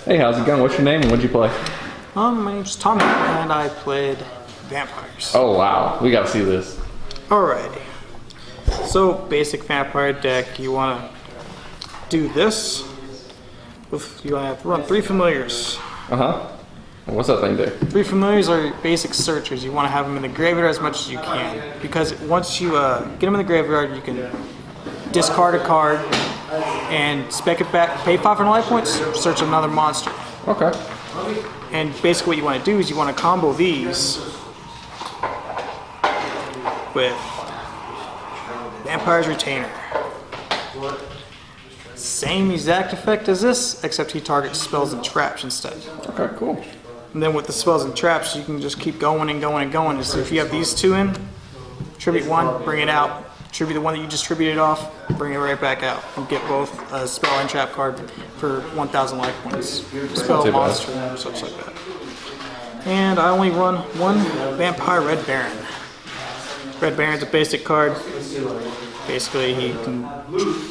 Hey, how's it going? What's your name and what'd you play? My name's Tommy, and I played vampires. Oh wow, we gotta see this. Alrighty. So, basic vampire deck, you want to do this. You want to have to run 3 familiars. What's that thing do? 3 familiars are basic searchers. You want to have them in the graveyard as much as you can. Because once you get them in the graveyard, you can discard a card and spec it back, pay 500 life points, search another monster. Okay. And basically what you want to do is you want to combo these with Vampire's Retainer. Same exact effect as this, except he targets spells and traps instead. Okay, cool. And then with the spells and traps, you can just keep going and going and going. So if you have these 2 in, tribute 1, bring it out. Tribute the one that you just tributed off, bring it right back out. And get both a spell and trap card for 1,000 life points. Spell, monster, such like that. And I only run 1 Vampire Red Baron. Red Baron's a basic card. Basically, he can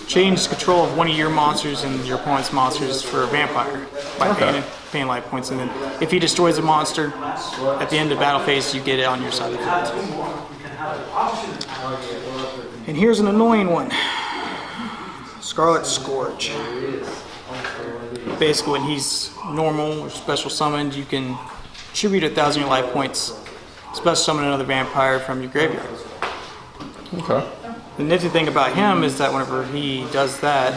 change control of one of your monsters and your opponent's monsters for a vampire by paying life points. And then if he destroys a monster, at the end of battle phase, you get it on your side of the field. And here's an annoying one. Scarlet Scourge. Basically, when he's normal or special summoned, you can tribute 1,000 of your life points, special summon another vampire from your graveyard. Okay. The nifty thing about him is that whenever he does that,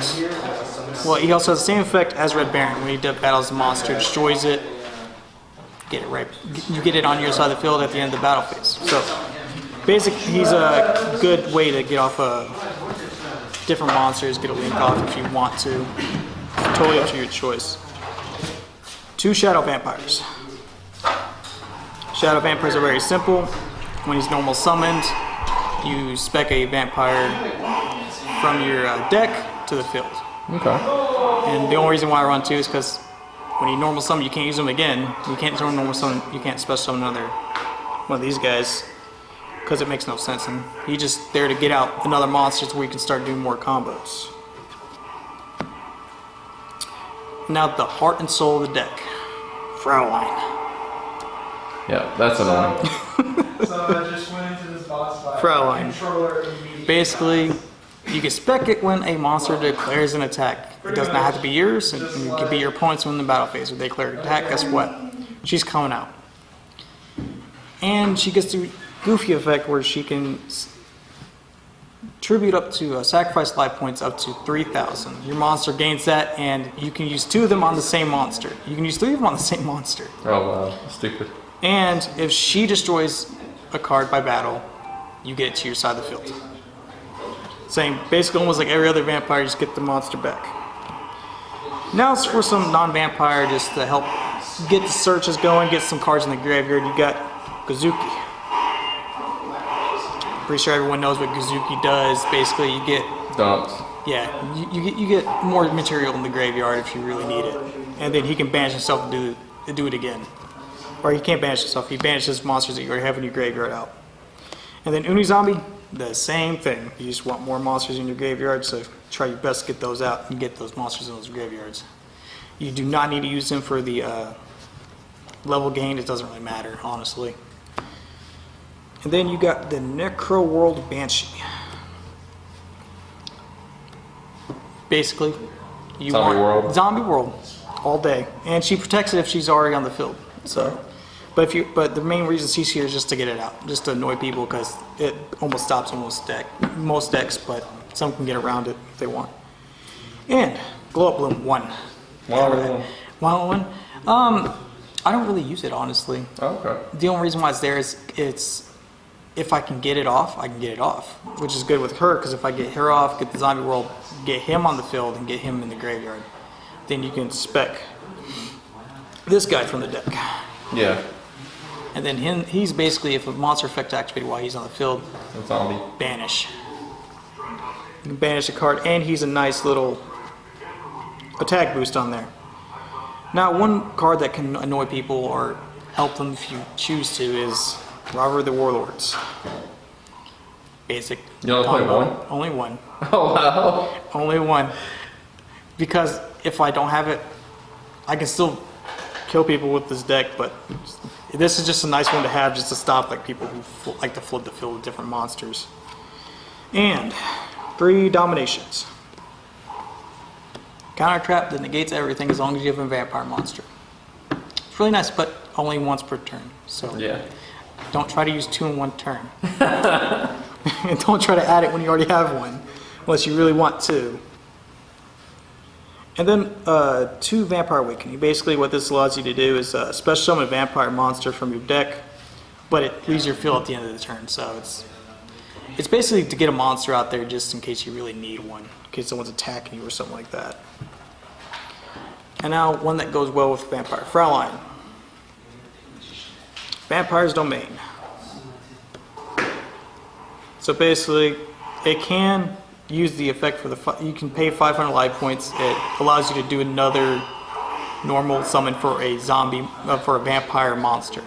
well, he also has the same effect as Red Baron. When he battles a monster, destroys it, get it right. You get it on your side of the field at the end of the battle phase. So, basically, he's a good way to get off different monsters, get a link off if you want to. Totally up to your choice. 2 Shadow Vampires. Shadow Vampires are very simple. When he's normal summoned, you spec a vampire from your deck to the field. Okay. And the only reason why I run 2 is because when you normal summon, you can't use them again. You can't normal summon. You can't special summon another one of these guys because it makes no sense. And he's just there to get out another monster so we can start doing more combos. Now the heart and soul of the deck, Fraulein. Yeah, that's annoying. So I just went into this boss fight. Fraulein. Controller immediately. Basically, you can spec it when a monster declares an attack. It does not have to be yours, and it can be your opponent's when the battle phase. When they declare an attack, guess what? She's coming out. And she gets the goofy effect where she can tribute up to sacrifice life points up to 3,000. Your monster gains that, and you can use 2 of them on the same monster. You can use 3 of them on the same monster. Oh wow, stupid. And if she destroys a card by battle, you get it to your side of the field. Same, basically almost like every other vampire, you just get the monster back. Now it's for some non-vampire just to help get the searches going, get some cards in the graveyard. You got Gozuki. Pretty sure everyone knows what Gozuki does. Basically, you get Dumps. yeah, you get more material in the graveyard if you really need it, and then he can banish himself and do it again. Or he can't banish himself. He banishes monsters that you already have in your graveyard out. And then Unizombie, the same thing. You just want more monsters in your graveyard, so try your best to get those out and get those monsters in those graveyards. You do not need to use them for the level gain. It doesn't really matter, honestly. And then you got the Necro World Banshee. Basically, you want Zombie World all day, and she protects it if she's already on the field. So, but the main reason she's here is just to get it out, just to annoy people because it almost stops most decks, but some can get around it if they want. And Glow Up Bloom 1. One. I don't really use it honestly. Oh, okay. The only reason why it's there is if I can get it off, I can get it off, which is good with her because if I get her off, get the Zombie World, get him on the field, and get him in the graveyard, then you can spec this guy from the deck. Yeah. And then he's basically, if a monster effect activated while he's on the field, Zombie. banish. You can banish a card, and he's a nice little attack boost on there. Now, one card that can annoy people or help them if you choose to is Robber of the Warlords. Basic. You only play one? Only one. Oh wow. Only one. Because if I don't have it I can still kill people with this deck, but this is just a nice one to have just to stop like people who like to flood the field with different monsters. And 3 dominations. Counter trap that negates everything as long as you have a vampire monster. It's really nice, but only once per turn. So Yeah. don't try to use 2 in 1 turn. And don't try to add it when you already have one, unless you really want to. And then 2 Vampire Awakening. Basically what this allows you to do is special summon a vampire monster from your deck, but it leaves your field at the end of the turn. So it's basically to get a monster out there just in case you really need one, in case someone's attacking you or something like that. And now one that goes well with Vampire Fraulein. Vampire's Domain. So basically, it can use the effect for you can pay 500 life points. It allows you to do another normal summon for a zombie, for a vampire monster.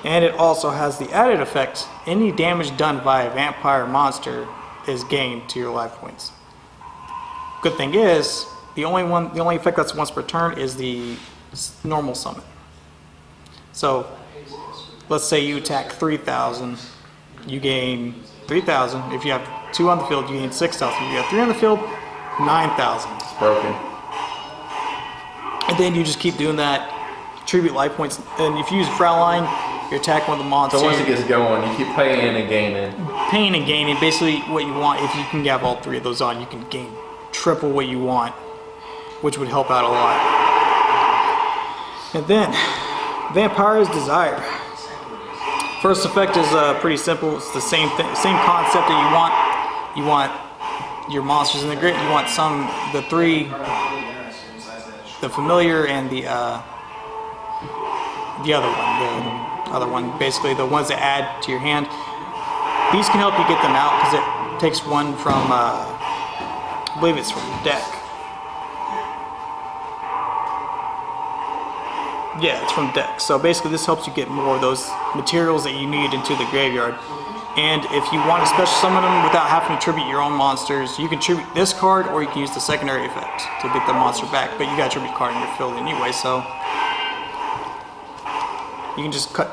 And it also has the added effect, any damage done by a vampire monster is gained to your life points. Good thing is, the only effect that's once per turn is the normal summon. So, let's say you attack 3,000, you gain 3,000. If you have 2 on the field, you gain 6,000. If you have 3 on the field, 9,000. It's broken. And then you just keep doing that, tribute life points. And if you use Fraulein, you're attacking with the monster. So once it gets going, you keep paying and gaining. Paying and gaining, basically what you want, if you can have all 3 of those on, you can gain triple what you want, which would help out a lot. And then, Vampire's Desire. First effect is pretty simple. It's the same thing, same concept that you want. You want your monsters in the grid. You want the 3, the familiar and the other one, basically the ones that add to your hand. These can help you get them out because it takes 1 from, I believe it's from your deck. Yeah, it's from deck. So basically this helps you get more of those materials that you need into the graveyard. And if you want to special summon them without having to tribute your own monsters, you can tribute this card or you can use the secondary effect to get the monster back. But you got a tribute card in your field anyway, so you can just cut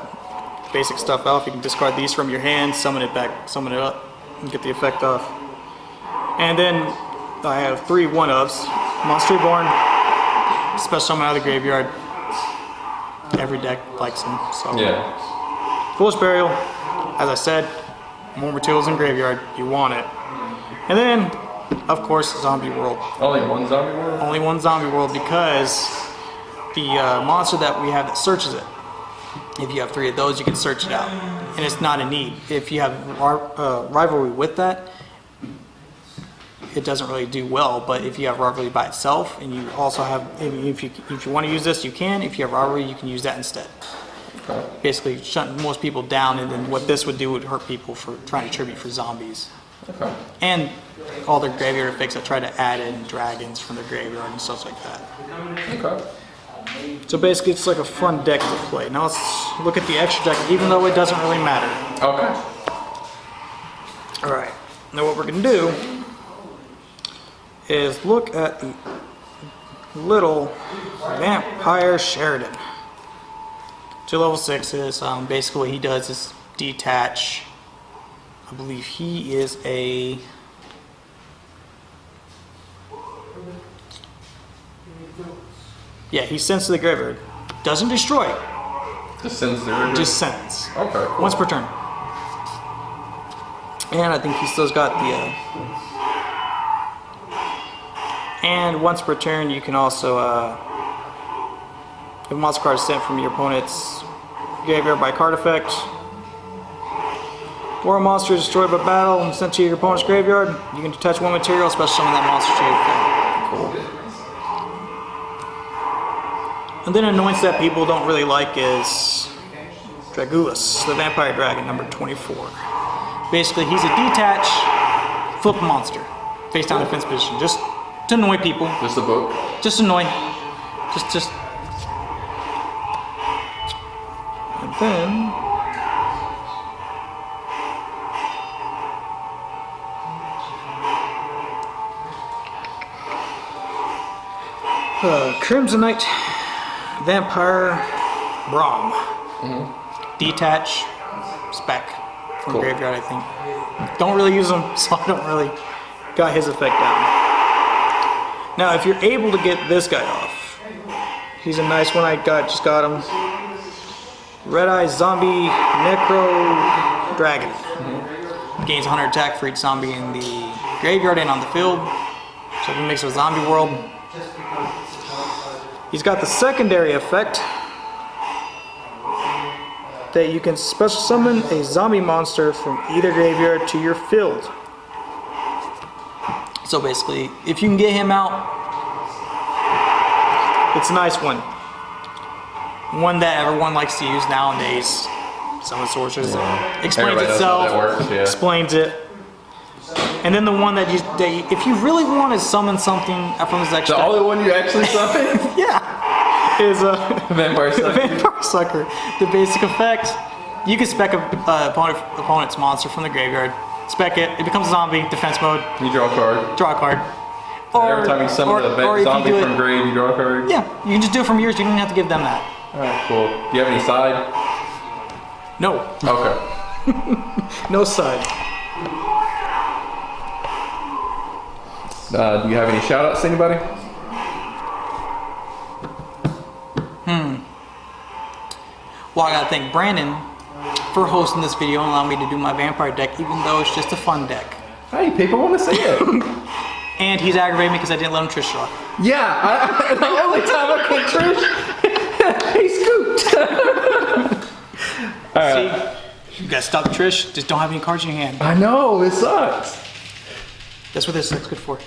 basic stuff off. You can discard these from your hand, summon it back, summon it up, and get the effect off. And then I have 3 1-ofs. Monster Reborn, special summon out of the graveyard. Every deck likes them. So Yeah. Foolish Burial, as I said, more materials in graveyard. You want it. And then, of course, Zombie World. Only 1 zombie world? Only 1 Zombie World because the monster that we have that searches it. If you have 3 of those, you can search it out, and it's not a need. If you have rivalry with that, it doesn't really do well. But if you have rivalry by itself, and you also have, if you want to use this, you can. If you have rivalry, you can use that instead. Okay. Basically, shutting most people down, and then what this would do would hurt people for trying to tribute for zombies. Okay. And all their graveyard effects that try to add in dragons from their graveyard and stuff like that. Okay. So basically, it's like a fun deck to play. Now let's look at the extra deck, even though it doesn't really matter. Okay. All right. Now what we're gonna do is look at the little Vampire Sheridan. 2 level 6s. Basically, what he does is detach. I believe he is a. Yeah, he sends to the graveyard. Doesn't destroy. Just sends the Just sends. Okay. Cool. Once per turn. And I think he still's got the. And once per turn, you can also. If a monster card is sent from your opponent's graveyard by card effect, or a monster is destroyed by battle and sent to your opponent's graveyard, you can detach 1 material, special summon that monster to your field. Cool. And then an annoyance that people don't really like is Dragulus, the Vampire Dragon, number 24. Basically, he's a detach, flip monster, face down defense position, just to annoy people. Just a book. Just annoy. Just. And then. Crimsonite, Vampire, Braum. Detach, Spec from Cool. Graveyard, I think. Don't really use them, so I don't really got his effect down. Now, if you're able to get this guy off, he's a nice one. I just got him. Red Eye Zombie Necro Dragon. Gains 100 attack for each zombie in the graveyard and on the field. So if he makes a zombie world. He's got the secondary effect that you can special summon a zombie monster from either graveyard to your field. So basically, if you can get him out, it's a nice one. One that everyone likes to use nowadays. Summon sorcerers. Explains Everybody knows how itself. that works, yeah. Explains it. And then the one that if you really want to summon something from his The extra, only one you actually summoned? yeah, is a Vampire Sucker. Vampire Sucker. The basic effect, you can spec a opponent's monster from the graveyard. Spec it, it becomes a zombie, defense mode, You draw a card. draw a card. Every time you summon a or if you zombie do from grave, you draw a card? Yeah, you can just do it from yours, you don't have to give them that. Alright, cool. Do you have any side? No, Okay. no side. Do you have any shout outs to anybody? Well, I gotta thank Brandon for hosting this video and allowing me to do my vampire deck, even though it's just a fun deck. Hey, people want to see it. And he's aggravating me because I didn't let him Trish draw. Yeah, the only time I can Trish, he scooped. See, you gotta stop Trish, just don't have any cards in your hand. I know, it sucks. That's what this deck's good for.